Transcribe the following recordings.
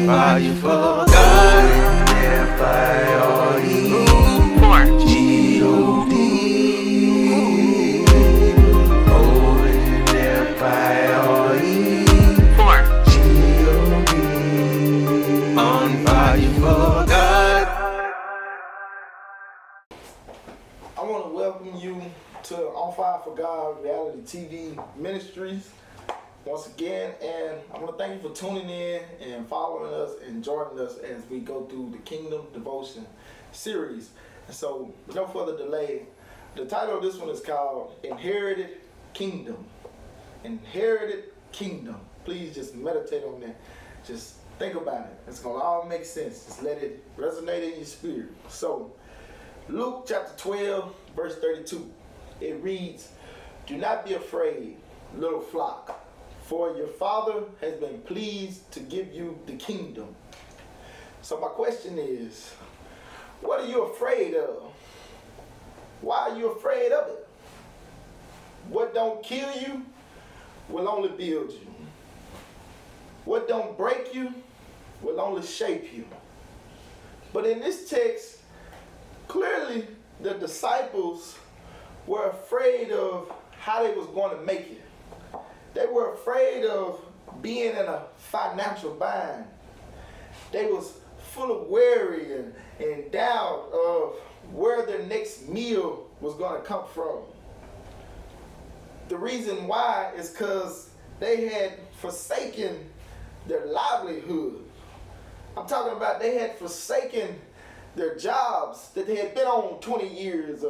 fire for God. F-I-R-E G-O-D. Oh, F-I-R-E G-O-D. On fire for God. I want to welcome you to On Fire for God Reality TV Ministries once again, and I want to thank you for tuning in and following us and joining us as we go through the Kingdom Devotion series. And so, with no further delay, the title of this one is called Inherited Kingdom. Inherited Kingdom. Please just meditate on that. Just think about it. It's going to all make sense. Just let it resonate in your spirit. So, Luke chapter 12, verse 32. It reads, "Do not be afraid, little flock, for your Father has been pleased to give you the kingdom." So my question is, what are you afraid of? Why are you afraid of it? What don't kill you will only build you. What don't break you will only shape you. But in this text, clearly the disciples were afraid of how they was going to make it. They were afraid of being in a financial bind. They was full of worry and doubt of where their next meal was going to come from. The reason why is because they had forsaken their livelihood. I'm talking about they had forsaken their jobs that they had been on 20 years.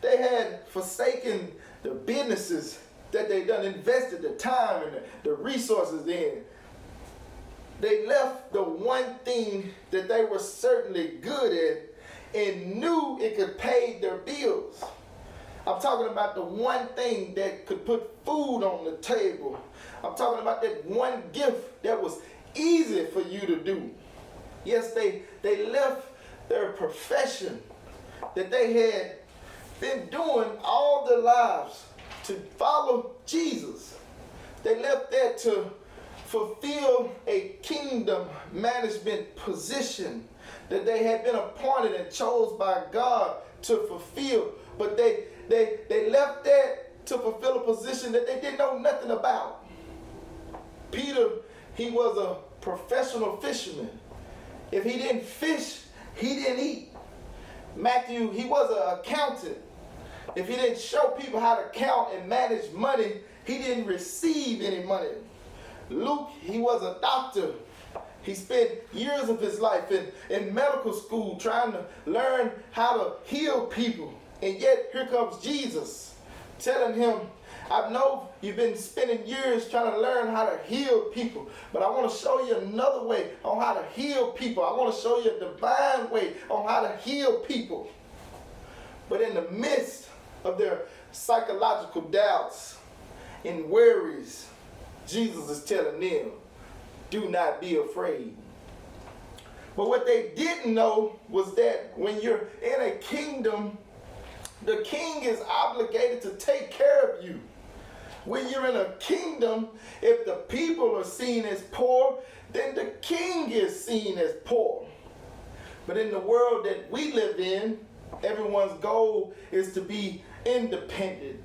They had forsaken the businesses that they done invested the time and the resources in. They left the one thing that they were certainly good at and knew it could pay their bills. I'm talking about the one thing that could put food on the table. I'm talking about that one gift that was easy for you to do. Yes, they left their profession that they had been doing all their lives to follow Jesus. They left that to fulfill a kingdom management position that they had been appointed and chose by God to fulfill. But they left that to fulfill a position that they didn't know nothing about. Peter, he was a professional fisherman. If he didn't fish, he didn't eat. Matthew, he was an accountant. If he didn't show people how to count and manage money, he didn't receive any money. Luke, he was a doctor. He spent years of his life in medical school trying to learn how to heal people. And yet, here comes Jesus telling him, "I know you've been spending years trying to learn how to heal people, but I want to show you another way on how to heal people. I want to show you a divine way on how to heal people." But in the midst of their psychological doubts and worries, Jesus is telling them, "Do not be afraid." But what they didn't know was that when you're in a kingdom, the king is obligated to take care of you. When you're in a kingdom, if the people are seen as poor, then the king is seen as poor. But in the world that we live in, everyone's goal is to be independent.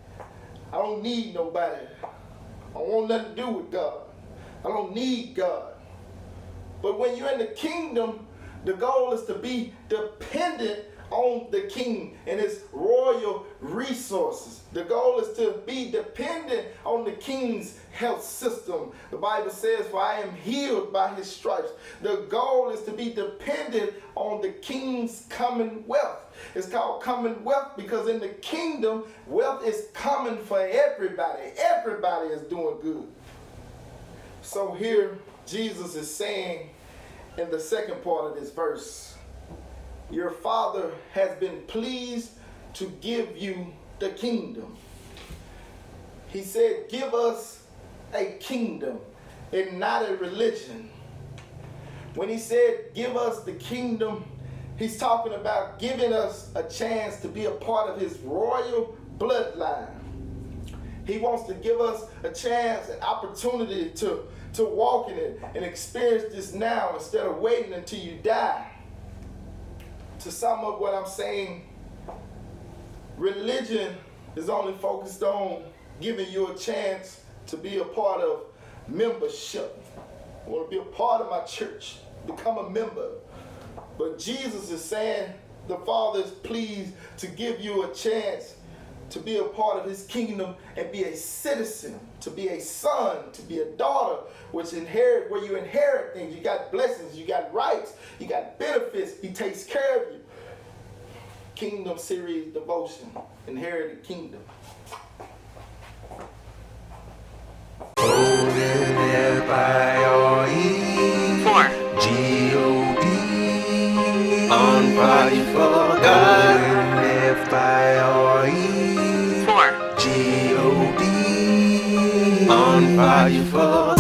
I don't need nobody. I want nothing to do with God. I don't need God. But when you're in the kingdom, the goal is to be dependent on the king and his royal resources. The goal is to be dependent on the king's health system. The Bible says, "For I am healed by his stripes." The goal is to be dependent on the king's commonwealth. It's called commonwealth because in the kingdom, wealth is coming for everybody. Everybody is doing good. So here, Jesus is saying in the second part of this verse, your Father has been pleased to give you the kingdom. He said, give us a kingdom and not a religion. When he said, give us the kingdom, he's talking about giving us a chance to be a part of his royal bloodline. He wants to give us a chance, an opportunity to to walk in it and experience this now instead of waiting until you die. To sum up what I'm saying, religion is only focused on giving you a chance to be a part of membership. I want to be a part of my church, become a member. But Jesus is saying the Father is pleased to give you a chance to be a part of his kingdom and be a citizen, to be a son, to be a daughter, where you inherit things. You got blessings, you got rights, you got benefits. He takes care of you. Kingdom series devotion, inherited kingdom. G-O-D on fire for God. F-I-R-E 4 G-O-D on fire for